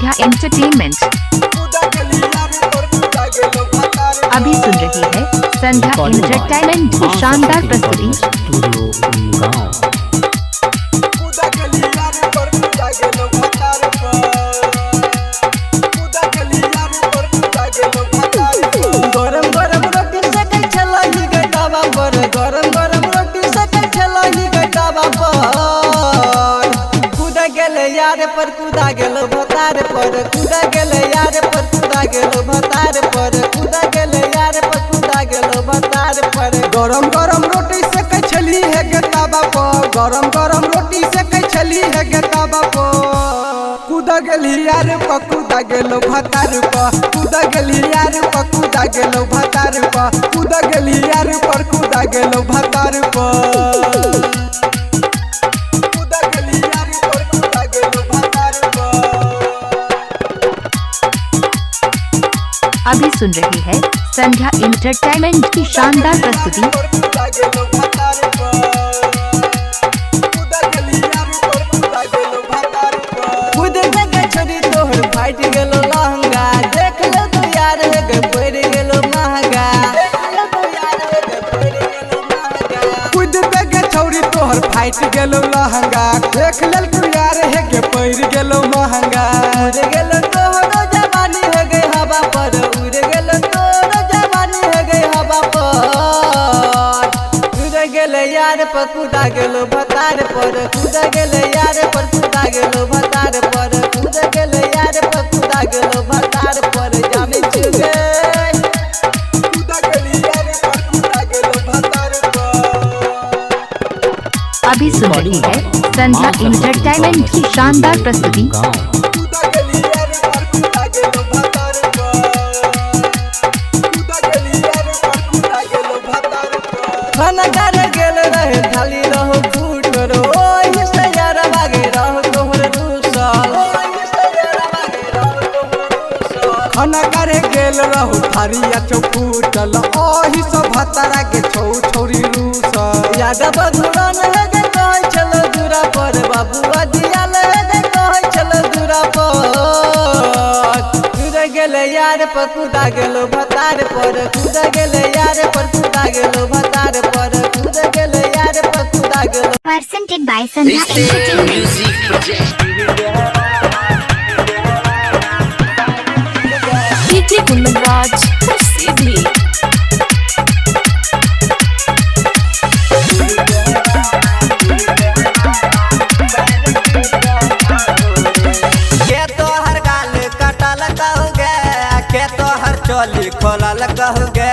संध्या entertainment. अभी सुन रही है संध्या एंटरटेनमेंट की शानदार प्रस्तुति। पर कूदा गेलो भतार पर कूदा गेले यार पर कूदा गेलो भतार पर कूदा गेले यार पर कूदा गेलो भतार पर गरम गरम रोटी से कै छली है गे ताबा पर गरम गरम रोटी से कै छली है गे ताबा पर कूदा गेली यार पर कूदा गेलो भतार पर कूदा गेली यार पर कूदा गेलो भतार पर कूदा गेली यार पर कूदा गेलो भतार पर। अभी सुन रही है संध्या एंटरटेनमेंट की शानदार प्रस्तुति। खुद देखे छोरी तोहर फाइट गेलो लहंगा देख ले तू यार है गे पड़ गेलो महंगा खुद देखे छोरी तोहर फाइट गेलो लहंगा देख ले तू यार है गे पड़ गेलो महंगा उड़ गेलो तोहरो जवानी है गे हवा पर उड़ गेलो तोहरो जवानी है गे हवा पर उड़ गेले यार पर कूदा गेलो भतार पर कूदा गेले यार पर कूदा गेलो भतार पर कूदा गेले यार पर कूदा गेलो भतार पर जाने चुगे कूदा गेली यार पर कूदा गेलो भतार पर। अभी सुन रही है संध्या एंटरटेनमेंट की शानदार प्रस्तुति। खाना करे गेल रहे थाली रहो फूट रो ओही से यार भागे रहो तोहर दूसल खाना करे गेल रहो थारिया चौफूटल ओही से भतरा के छौ छौरी रूसल याद बधुरन है गे कहै छल दूरा पर बाबूआ दियाल है गे कहै छल दूरा पर कूदा गेले यार पर कूदा गेलो भतार पर कूदा गेले यार पर कूदा गेलो भतार पर कूदा गेले यार पर कूदा गेलो। Presented by Sandhya Entertainment. DJ Kundaraj, Sydney. के तोहर गाल कटल कहुगे के तोहर चोली खोलल कहुगे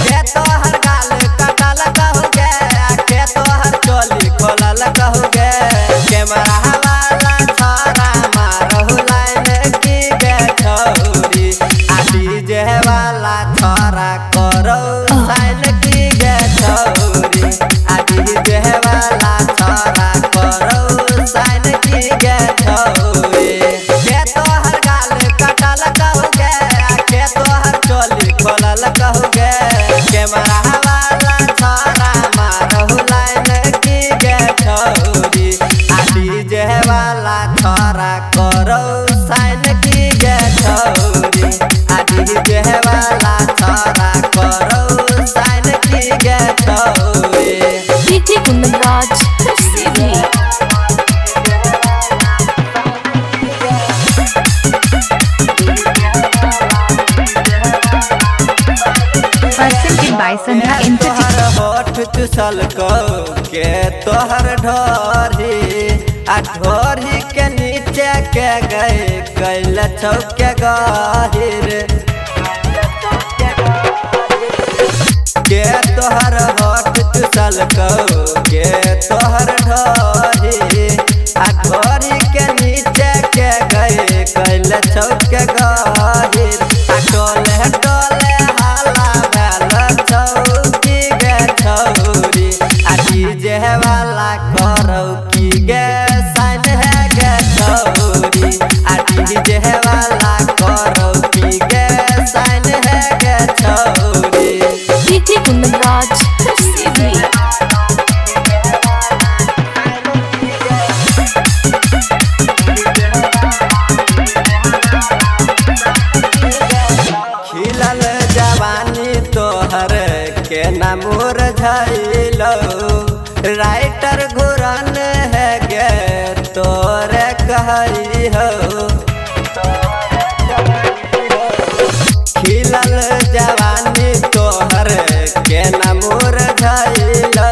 के तोहर गाल कटल कहुगे के तोहर चोली खोलल कहुगे कैमरा वाला छोरा मारहु लाइन की गे छौरी आ डीजे वाला छोरा करो साइन की गे छौरी आ डीजे वाला छोरा करो साइन की गे छौरी के तोहर गाल कटल कहुगे के तोहर चोली खोलल कहुगे कैमरा वाला छोरा मारहु लाइन की गे छौरी आ डीजे वाला छोरा करो साइन की गे छौरी आ डीजे वाला छोरा करो साइन की गे छौरी। DJ Kundaraj, Sydney. Presented by Sandhya Entertainment। तोहर होठ चुसल को के तोहर ढोरी आ ढोरी के नीचे के गए कैल चौके गहिर के तोहर होठ चुसल को के तोहर ढोरी आ ढोरी के नीचे के गए कैल चौके गहिर आ टोले टोले हाला भेल चौकी गे छौरी आ डीजे वाला करो की गे साइन है गे छौरी आ डीजे वाला करो की गे साइन है गे छौरी। DJ Kundaraj, Sydney. Writer Ghuran है गे तोरे कहई हो खिलल जवानी तोहर के नमूर झैलो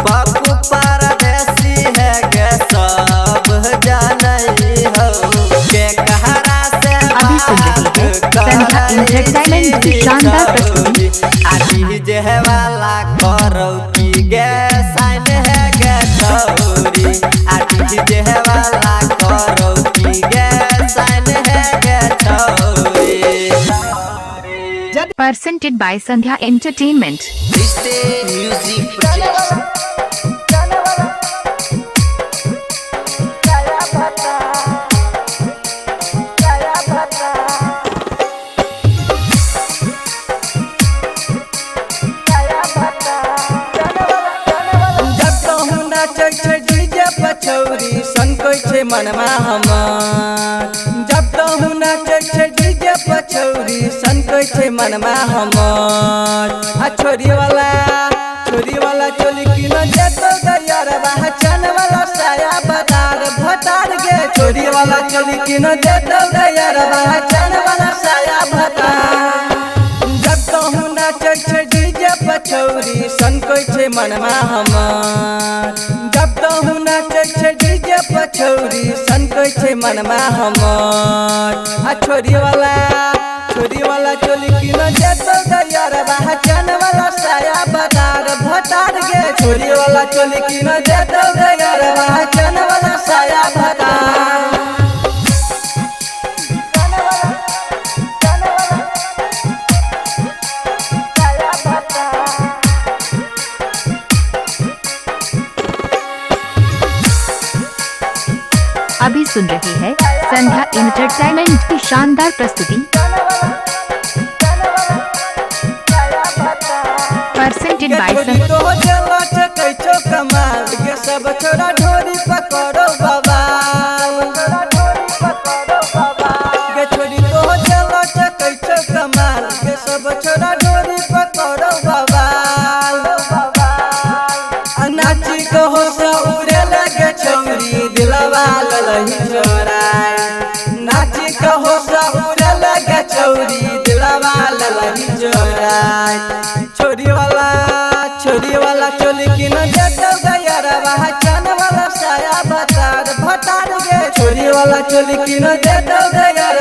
पप्पू परदेसी है गे सब जानई हो के कहरा से अभी सुन रही है संध्या एंटरटेनमेंट की शानदार प्रस्तुति। आदि जे वाला करो की गे साइन है गे छौरी आदि जे वाला करो की गे साइन है गे छौरी। Presented by Sandhya Entertainment. रिश्ते म्यूजिक प्रोजेक्ट छौरी संकोई छे मनमा हमार जब कहूँ नाचे छे डीजे पर छौरी संकोई छे मनमा हमार आ छोरी वाला चोली की न देतो गयार चन वाला साया बदार भतार गे छोरी वाला चोली की न देतो गयार चन वाला साया भतार जब कहूँ नाचे छे डीजे पर छौरी संकोई छे मनमा हमार जब कहूँ नाचे छे डीजे पर छौरी संकोई छे मनमा हमार आ छोरी वाला चोली की न देतो गयार चन वाला साया बदार भतार गे छोरी वाला चोली की न देतो गयार चन वाला साया बदार। अभी सुन रही है संध्या एंटरटेनमेंट की शानदार प्रस्तुति। Presented by Sandhya कमाल के सब छोरा ढोरी पकड़ो बाबा गे छोरी तो चलो कैचो कमाल के सब छोरा ढोरी पकड़ो बाबा नाची कहो सा उड़े लगे छौरी दिलवा ललही जोराय नाची कहो सा उड़े लगे छौरी दिलवा ललही जोराय छोरी वाला चोली की न देतो गयार चन वाला साया भतार गे छोरी वाला चोली की न देतो गयार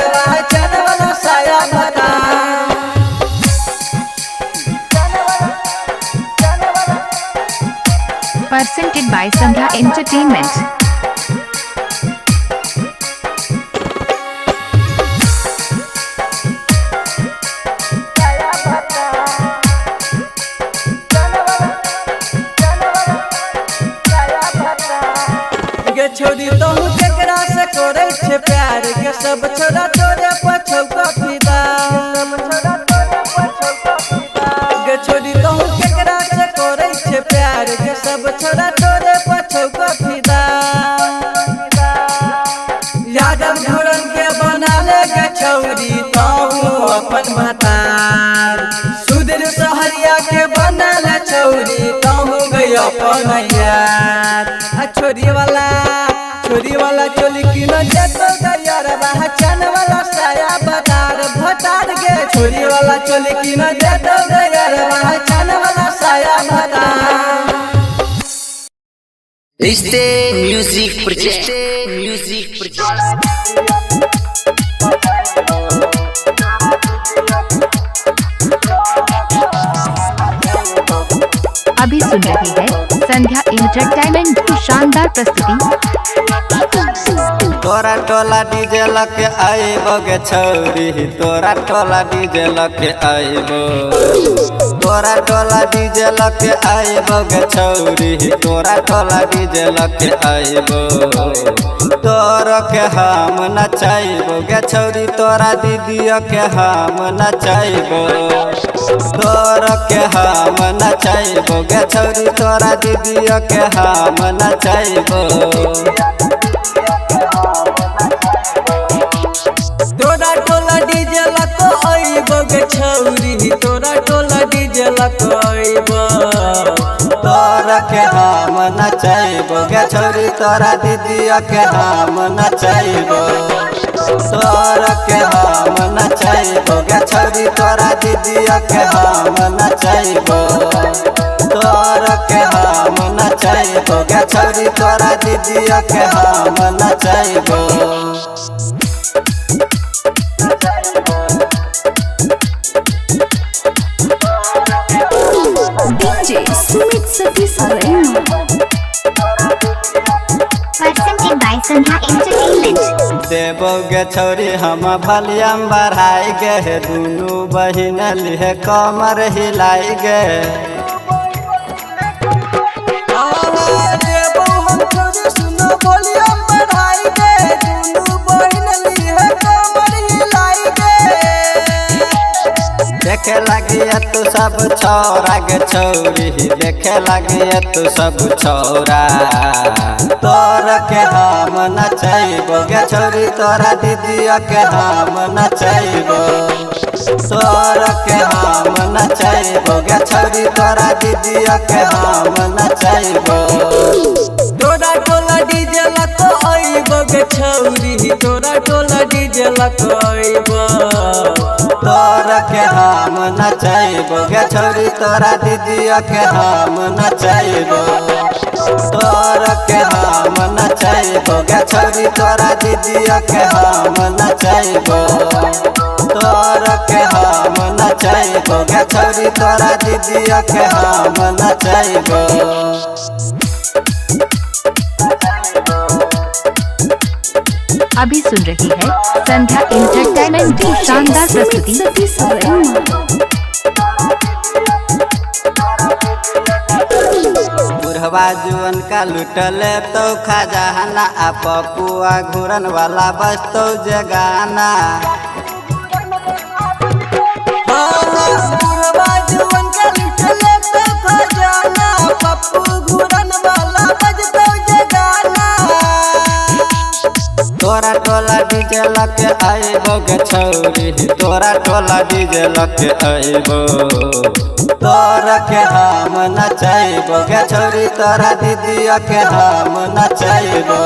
चन वाला साया भतार। Presented by Sandhya Entertainment. गे छोरी तोहू केकरा से करे छे प्यार गे सब छोरा तोरे पछौका फिदा गे छोरी तोहू केकरा से करे छे प्यार गे सब छोरा तोरे पछौका फिदा यादव घोड़न के बना ले गे छौरी तोहू अपन भतार सुधीर सहरिया के बना ले छौरी तोहू गई अपन यार आ छोरी वाला चोली की न देतो गयार चन वाला साया बदार भतार गे छोरी वाला चोली की न देतो गयार चन वाला साया बदार। रिश्ते म्यूजिक प्रोजेक्ट अभी सुन रही है संध्या एंटरटेनमेंट की शानदार प्रस्तुति। तोरा टोला डीजे लके आइबो गे छौरी तोरा टोला डीजे लके आइबो तोरा टोला डीजे लके आइबो गे छौरी तोरा टोला डीजे लके आइबो तोरो के हम नचाइबो गे छौरी तोरा दीदियो के हम नचाइबो तोरो के हम नचाइबो गे छौरी तोरा दीदियो के हम नचाइबो। तोरा टोला डीजे लको आइबो गे छौरी तोरा टोला डीजे लको आइबो तोरा तोरा के हम नचैबो गे छौरी तोरा दीदिया के हम नचैबो तोरा के हम नचैबो गे छौरी तोरा दीदिया के हम नचैबो तोरा के हम नचैबो गे छौरी तोरा दीदिया के हम नचैबो DJ Sumit Satish Rema. Presented by Sandhya Entertainment. देबो गे छौरी हम भलियम बढ़ाई गे दुनू बहिन लिहे कमर हिलाई गे देबो हम छौरी सुनो वॉल्यूम बढ़ाई गे दुनू बहिन लिए कमर हिलाई गे देखे लगी तू सब छौरा गे छौरी देखे लगी तू सब छौरा तोरा के हम नचैबो गे छौरी तोरा दीदिया के हम नचैबो तोरा के हम नचैबो गे छौरी तोरा दीदिया के हम नचैबो तोरा टोला डीजे लको आइबो गे छौरी तोरा टोला डीजे लको आइबो तोरा के हम नचैबो गे छौरी तोरा दीदिया के हम नचैबो तोरा के हम नचैबो गे छौरी तोरा दीदिया के हम नचैबो तोरा के हम नचैबो गे छौरी तोरा दीदिया के हम नचैबो अभी सुन रही है संध्या एंटरटेनमेंट की शानदार प्रस्तुति। Satish Rema. बुढ़वा जुअन का लुटले तो खजाना आ पपुआ घूरन वाला बजतो जगाना बुढ़वा जुअन के लुटले तो खजाना पप्पू घूरन वाला बजतो जे गाना तोरा टोला डीजे लके आइबो गे छौरी तोरा टोला डीजे लके आइबो तोरा के हम नचैबो गे छौरी तोरा दीदिया के हम नचैबो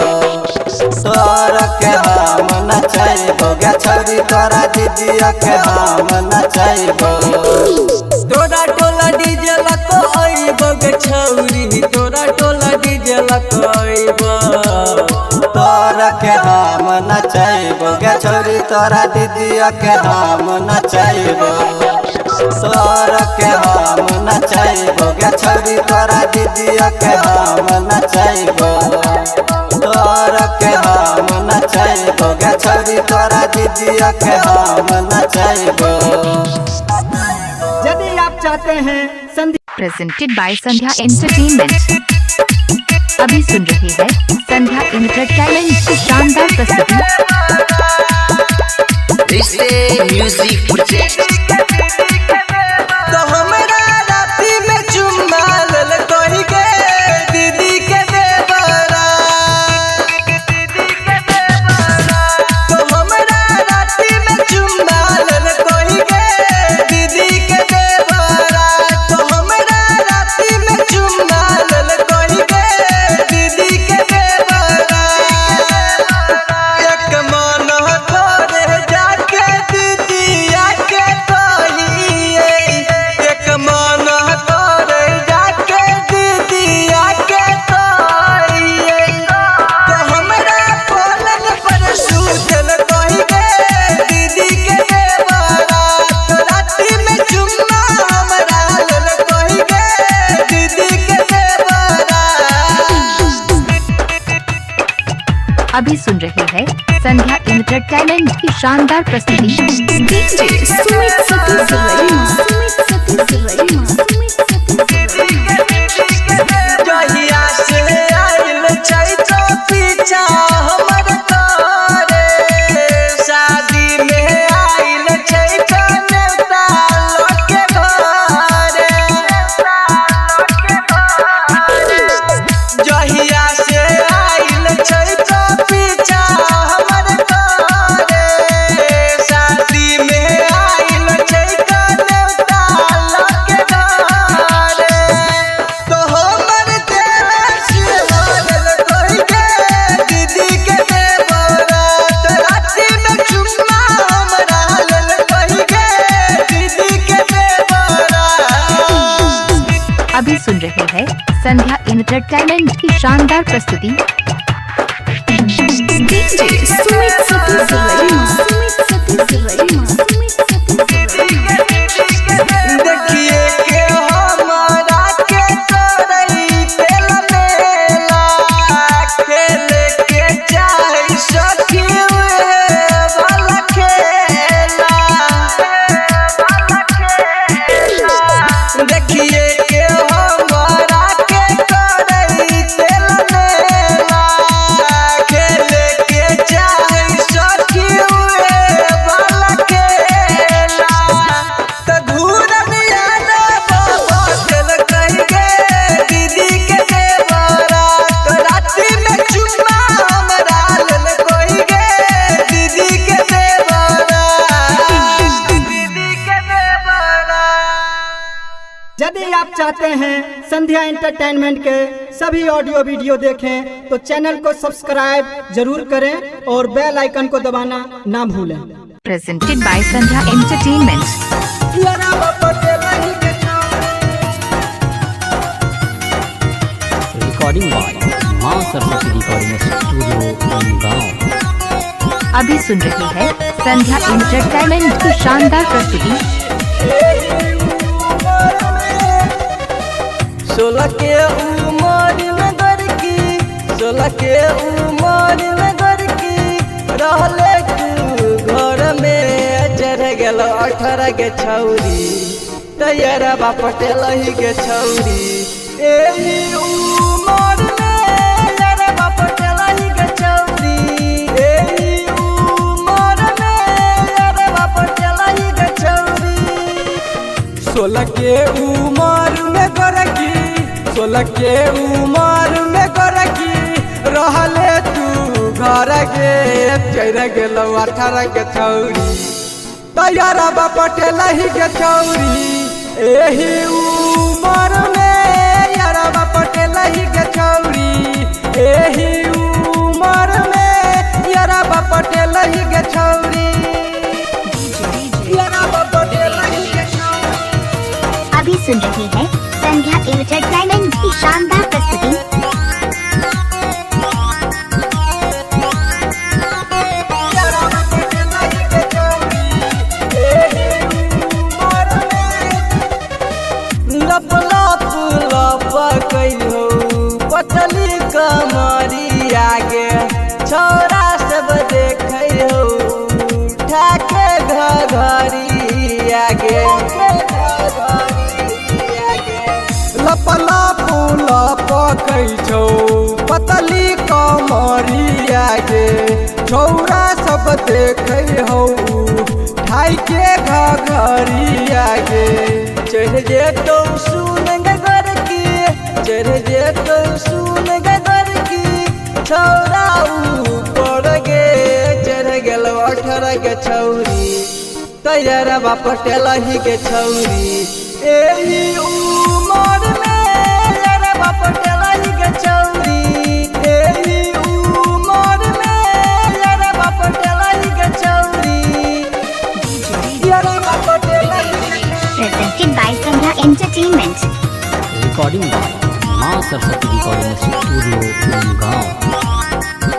तोरा के हम नचैबो गे छौरी तोरा दीदिया के हम नचैबो तोरा टोला डीजे लको आइबो गे छौरी तोरा टोला डीजे लको आइबो तोरा के हम नचैबो गे छौरी तोरा दीदिया के हम नचैबो तोरा के हम नचैबो गे छौरी तोरा दीदिया के हम नचैबो तोरा के हम नचैबो गे छौरी तोरा दीदिया के हम नचैबो यदि आप चाहते हैं प्रेजेंटेड बाय संध्या एंटरटेनमेंट। अभी सुन रही है संध्या एंटरटेनमेंट की शानदार प्रस्तुति। म्यूजिक प्रोजेक्ट तो हमरा राती में चुम्मा लेल कोई के दीदी के देवरा तो हमरा राती में चुम्मा लेल कोई के दीदी के देवरा तो हमरा राती में चुम्मा लेल कोई के दीदी के देवरा एक मन थोड़े जाके दीदिया के कहिए एक मन थोड़े जाके दीदिया के कहिए तो हमरा पलंग पर सुतल कहि गे दीदी के देवरा तो राती में चुम्मा हमरा लेल कहि गे दीदी के देवरा अभी सुन रही है संध्या एंटरटेनमेंट की शानदार प्रस्तुति। DJ Sumit Satish Rema. Sumit Satish Rema. Sumit Satish Rema. जहिया से आइल चैतो पीछा हमर करे शादी में आइल चैतो नेता लोग के घरे जहिया से आइल चैतो पीछा हमर करे शादी में आइल चैतो नेता लोग के घरे एंटरटेनमेंट की शानदार प्रस्तुति। DJ Sumit Satish Rema. देखिए के हमारा के तोरई तेल मेला खेले के चाहे सखी वाला खेला देखिए के हमारा के तोरई तेल मेला खेले के चाहे सखी वाला खेला त धूरन याद बाबा खेल कही गे दीदी के देवरा तो रात्रि में चुम्मा हमरा लेल कोई गे दीदी के देवरा यदि आप चाहते हैं संध्या एंटरटेनमेंट के सभी ऑडियो वीडियो देखें तो चैनल को सब्सक्राइब जरूर करें और बेल आइकन को दबाना ना भूलें। Presented by Sandhya Entertainment. यारा बाबा तेरा ही के रिकॉर्डिंग बाय मां सरस्वती रिकॉर्डिंग स्टूडियो गांव। अभी सुन रहे हैं संध्या एंटरटेनमेंट की शानदार प्रस्तुति। 16 के उमर में गरकी 16 के उमर में गरकी रहले तू घर में चढ़ गेल 18 के छौरी तैयारा बापटेल ही के छौरी एही उमर में यारा बापटेल ही के छौरी एही उमर में यारा बापटेल ही के छौरी 16 के उमर में गरकी 16 के उमर में गरकी रहले तू घर के चढ़ गेल 18 के छौरी तैयारा बापटेल ही के छौरी एही उमर में यारा बापटेल ही के छौरी एही उमर में यारा बापटेल ही के छौरी यारा बापटेल ही के छौरी अभी सुन रहे हैं संध्या एंटरटेनमेंट की शानदार प्रस्तुति। पतली कमरी आगे छौरा सब देखे हो ठाके घरी आगे लपला फूला पकै छौ पतली कमरी आगे छौरा सब देखे हो ठाके घरी आगे चढ़ जेतौ सुन गर की चढ़ जेतौ सुन गर की छौरा ऊपर गे चढ़ गेल 18 के छौरी तैयारा बापटेल ही के छौरी एही उमर में यारा बापटेल ही के छौरी एही उमर में यारा बापटेल ही के छौरी यारा बापटेल ही के Presented by Sandhya Entertainment. Recording by मां सरस्वती रिकॉर्डिंग स्टूडियो गांव।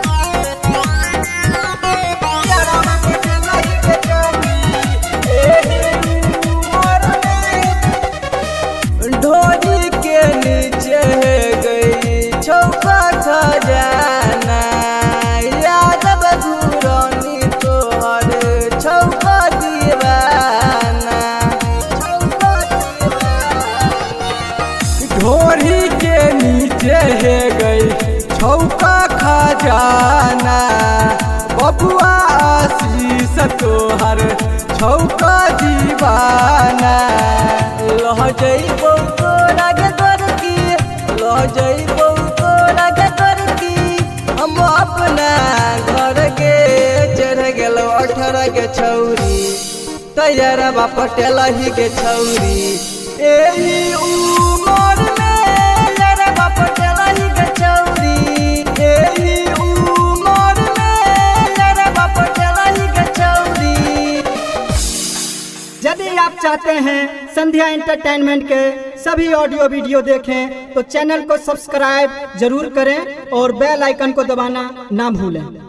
ढोरी के नीचे गई छौका खजाना यादव घुरानी तोहर छौका दीवाना ढोरी के नीचे गई छौका खजाना बबुआ आशीष तोहर छौका दीवाना लह जइबौ तोरा के गरकी लह जइबौ तोरा के गरकी हम अपना घर के चढ़ गेल 18 के छौरी तैयारा बापटेल ही के छौरी एही उमर में यारा बापटेल ही के छौरी एही उमर में यारा बापटेल ही के छौरी यदि आप चाहते हैं संध्या एंटरटेनमेंट के सभी ऑडियो वीडियो देखें तो चैनल को सब्सक्राइब जरूर करें और बेल आइकन को दबाना ना भूलें।